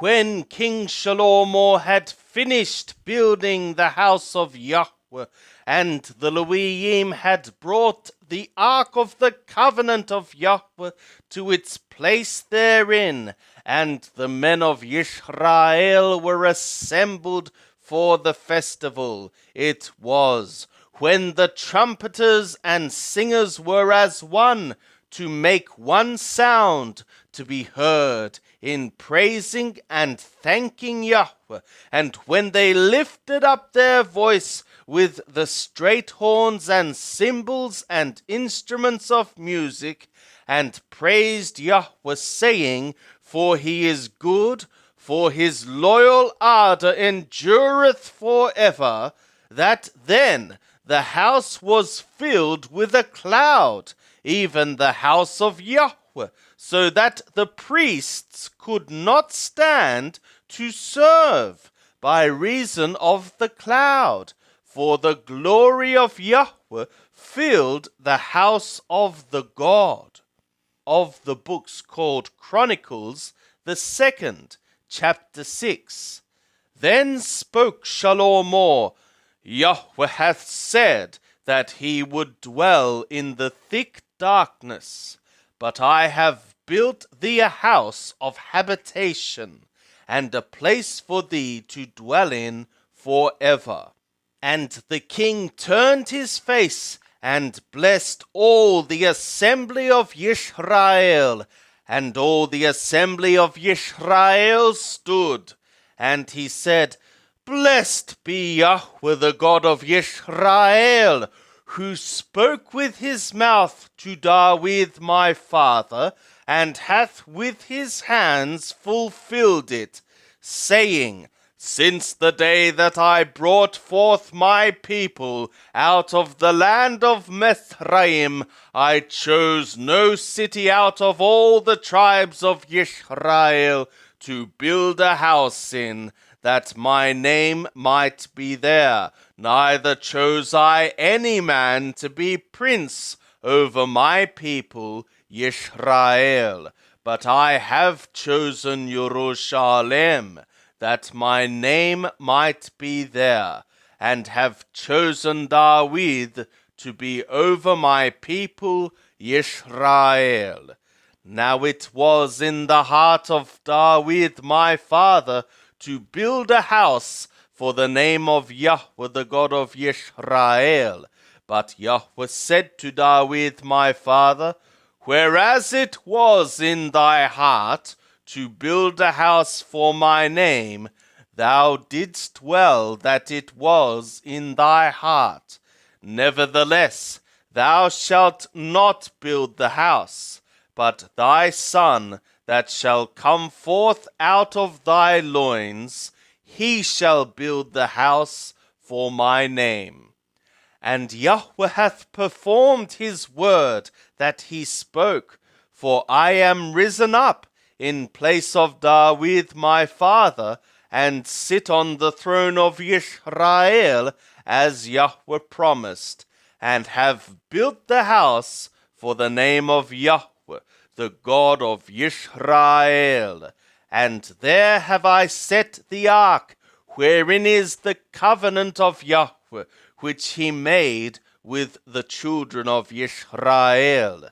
when King Shalomor had finished building the house of Yahweh, and the Leviim had brought the ark of the covenant of Yahweh to its place therein, and the men of Yisrael were assembled for the festival, it was when the trumpeters and singers were as one, to make one sound to be heard in praising and thanking Yahweh, and when they lifted up their voice with the straight horns and cymbals and instruments of music, and praised Yahweh, saying, For he is good, for his loyal ardor endureth forever, that then the house was filled with a cloud, even the house of Yahweh, so that the priests could not stand to serve by reason of the cloud, for the glory of Yahweh filled the house of the God. Of the books called Chronicles, the 2nd, chapter 6. Then spoke Shalomor, Yahweh hath said that he would dwell in the thick darkness, but I have built thee a house of habitation, and a place for thee to dwell in forever. And the king turned his face and blessed all the assembly of Yisrael, and all the assembly of Yisrael stood, and he said, Blessed be Yahweh the God of Yisrael, who spoke with his mouth to David my father, and hath with his hands fulfilled it, saying, Since the day that I brought forth my people out of the land of Mithraim, I chose no city out of all the tribes of Yisrael to build a house in, that my name might be there. Neither chose I any man to be prince over my people Yisrael, but I have chosen Jerusalem, that my name might be there, and have chosen David to be over my people Yisrael. Now it was in the heart of David my father to build a house for the name of Yahweh the God of Yisrael. But Yahweh said to David my father, Whereas it was in thy heart to build a house for my name, thou didst well that it was in thy heart. Nevertheless, thou shalt not build the house, but thy son that shall come forth out of thy loins, he shall build the house for my name. And Yahweh hath performed his word that he spoke, for I am risen up in place of David my father, and sit on the throne of Yisrael, as Yahweh promised, and have built the house for the name of Yahweh, the God of Yisrael. And there have I set the ark, wherein is the covenant of Yahweh, which he made with the children of Yisrael.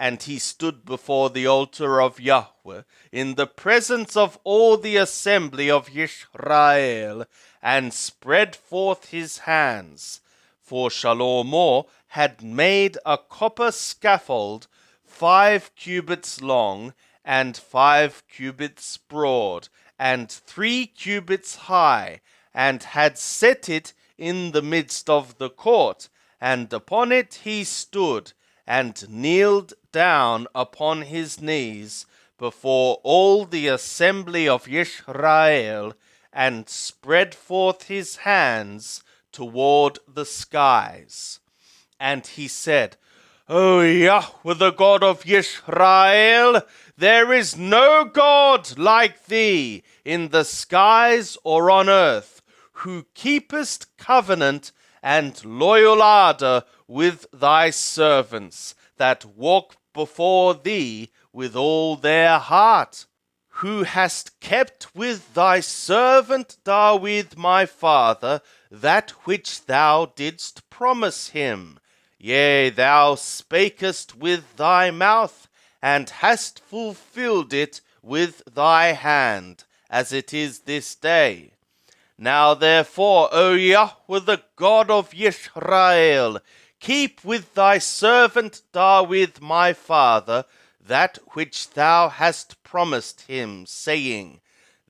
And he stood before the altar of Yahweh, in the presence of all the assembly of Yisrael, and spread forth his hands. For Shalomor had made a copper scaffold 5 cubits long, and 5 cubits broad, and 3 cubits high, and had set it in the midst of the court, and upon it he stood, and kneeled down upon his knees before all the assembly of Yisrael, and spread forth his hands toward the skies. And he said, O Yahweh, the God of Yisrael, there is no God like thee in the skies or on earth, who keepest covenant and loyal ardor with thy servants, that walk before thee with all their heart, who hast kept with thy servant David my father that which thou didst promise him. Yea, thou spakest with thy mouth, and hast fulfilled it with thy hand, as it is this day. Now therefore, O Yahweh, the God of Israel, keep with thy servant David my father that which thou hast promised him, saying,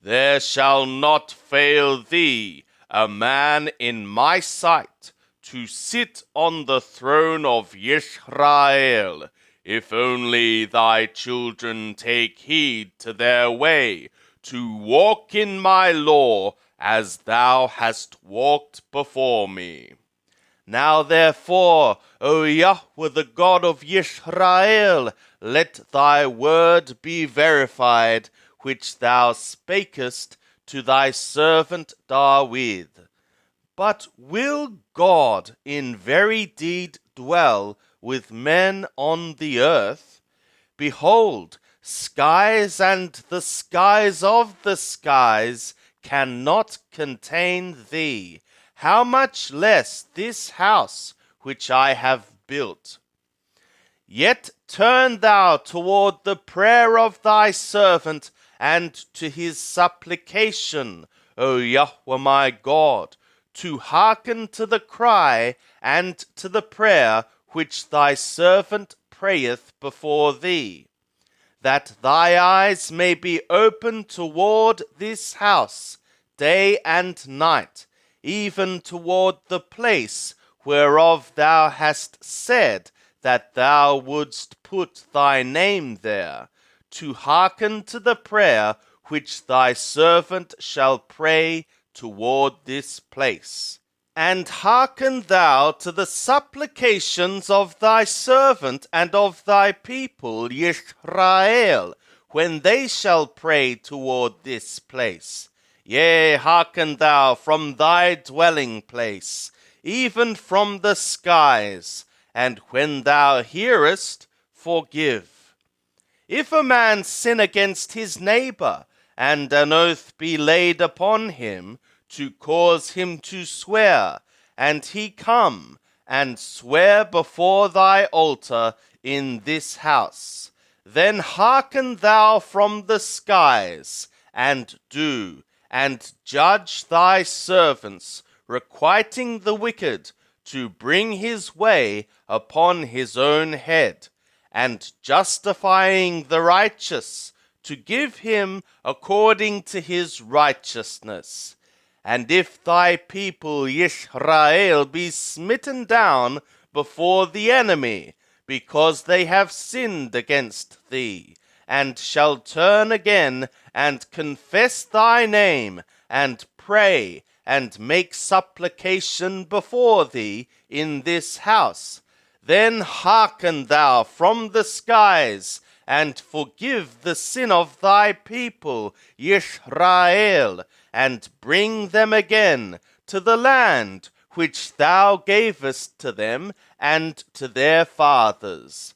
There shall not fail thee a man in my sight to sit on the throne of Israel, if only thy children take heed to their way, to walk in my law as thou hast walked before me. Now therefore, O Yahweh, the God of Israel, let thy word be verified, which thou spakest to thy servant David. But will God in very deed dwell with men on the earth? Behold, skies and the skies of the skies cannot contain thee. How much less this house which I have built? Yet turn thou toward the prayer of thy servant, and to his supplication, O Yahweh my God, to hearken to the cry and to the prayer which thy servant prayeth before thee, that thy eyes may be open toward this house day and night, even toward the place whereof thou hast said that thou wouldst put thy name there, to hearken to the prayer which thy servant shall pray toward this place. And hearken thou to the supplications of thy servant and of thy people Israel, when they shall pray toward this place. Yea, hearken thou from thy dwelling place, even from the skies, and when thou hearest, forgive. If a man sin against his neighbor, and an oath be laid upon him, to cause him to swear, and he come and swear before thy altar in this house, then hearken thou from the skies, and do, and judge thy servants, requiting the wicked, to bring his way upon his own head, and justifying the righteous, to give him according to his righteousness. And if thy people Israel be smitten down before the enemy, because they have sinned against thee, and shall turn again and confess thy name, and pray, and make supplication before thee in this house, then hearken thou from the skies, and forgive the sin of thy people Israel, and bring them again to the land which thou gavest to them and to their fathers.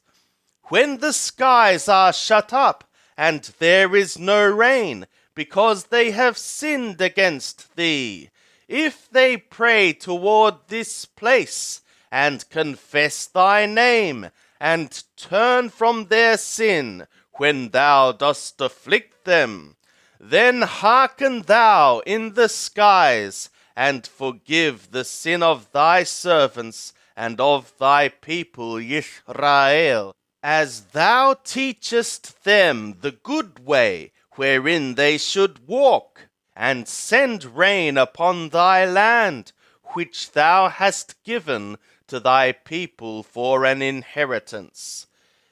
When the skies are shut up, and there is no rain, because they have sinned against thee, if they pray toward this place, and confess thy name, and turn from their sin, when thou dost afflict them, then hearken thou in the skies, and forgive the sin of thy servants and of thy people Israel, as thou teachest them the good way wherein they should walk, and send rain upon thy land, which thou hast given to thy people for an inheritance.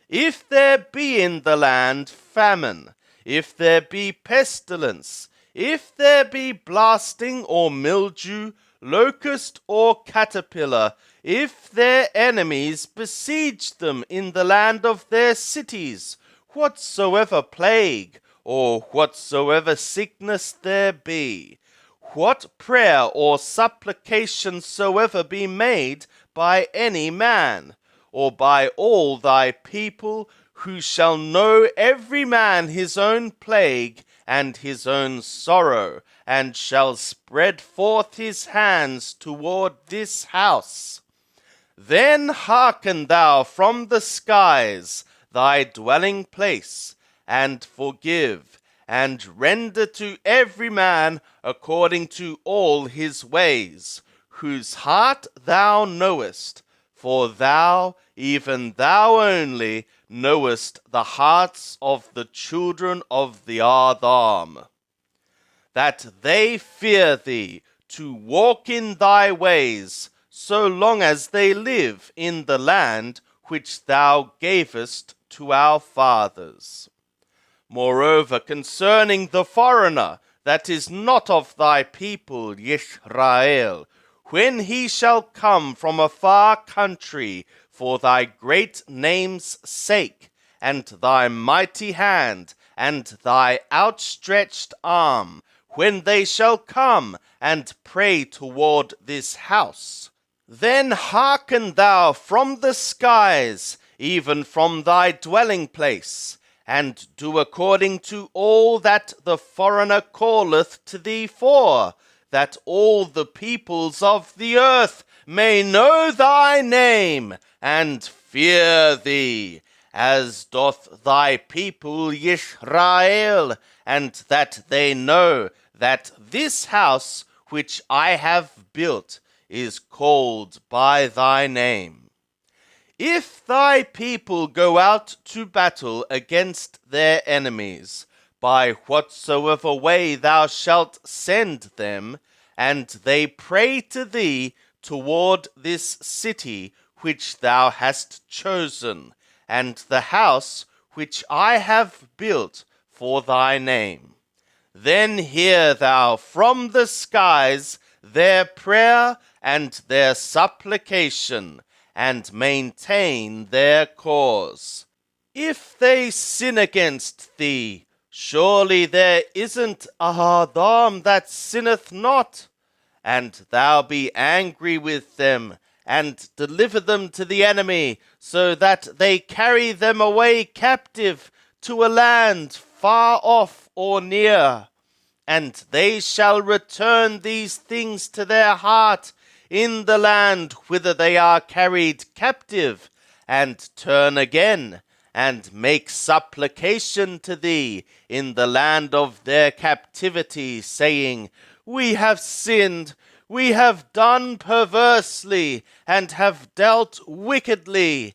If there be in the land famine, if there be pestilence, if there be blasting or mildew, locust or caterpillar, if their enemies besiege them in the land of their cities, whatsoever plague or whatsoever sickness there be, what prayer or supplication soever be made by any man, or by all thy people, who shall know every man his own plague, and his own sorrow, and shall spread forth his hands toward this house. Then hearken thou from the skies, thy dwelling place, and forgive, and render to every man according to all his ways, whose heart thou knowest, for thou, even thou only, knowest the hearts of the children of the Adam, that they fear thee, to walk in thy ways, so long as they live in the land which thou gavest to our fathers. Moreover, concerning the foreigner that is not of thy people Israel, when he shall come from a far country for thy great name's sake, and thy mighty hand, and thy outstretched arm, when they shall come and pray toward this house, then hearken thou from the skies, even from thy dwelling place, and do according to all that the foreigner calleth to thee for, that all the peoples of the earth may know thy name, and fear thee, as doth thy people Israel, and that they know that this house which I have built is called by thy name. If thy people go out to battle against their enemies, by whatsoever way thou shalt send them, and they pray to thee toward this city which thou hast chosen, and the house which I have built for thy name, then hear thou from the skies their prayer and their supplication, and maintain their cause. If they sin against thee, surely there isn't a Adam that sinneth not, and thou be angry with them, and deliver them to the enemy, so that they carry them away captive to a land far off or near. And they shall return these things to their heart in the land whither they are carried captive, and turn again, and make supplication to thee in the land of their captivity, saying, We have sinned, we have done perversely, and have dealt wickedly.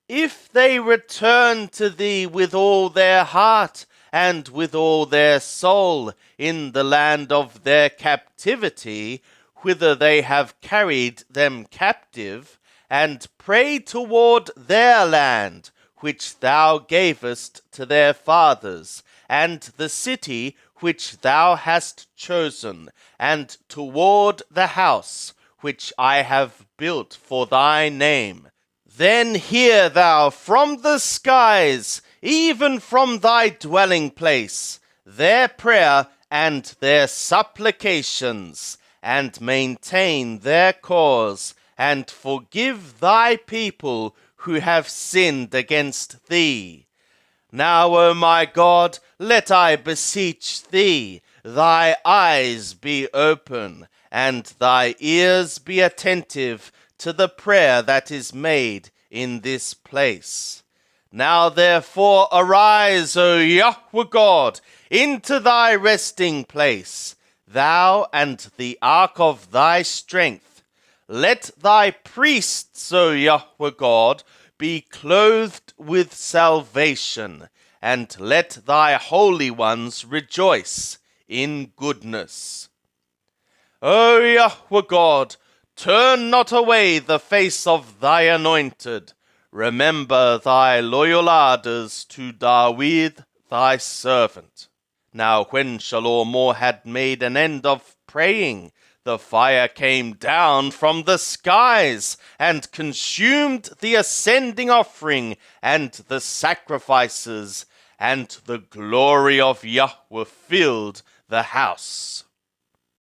If they return to thee with all their heart, and with all their soul, in the land of their captivity, whither they have carried them captive, and pray toward their land, which thou gavest to their fathers, and the city which thou hast chosen, and toward the house which I have built for thy name, then hear thou from the skies, even from thy dwelling place, their prayer and their supplications, and maintain their cause, and forgive thy people who have sinned against thee. Now, O my God, let I beseech thee, thy eyes be open, and thy ears be attentive to the prayer that is made in this place. Now therefore arise, O Yahweh God, into thy resting place, thou and the ark of thy strength. Let thy priests, O Yahweh God, be clothed with salvation, and let thy holy ones rejoice in goodness. O Yahweh God, turn not away the face of thy anointed. Remember thy loyal ardors to David thy servant. Now when Shalom had made an end of praying, the fire came down from the skies, and consumed the ascending offering and the sacrifices, and the glory of Yahweh filled the house.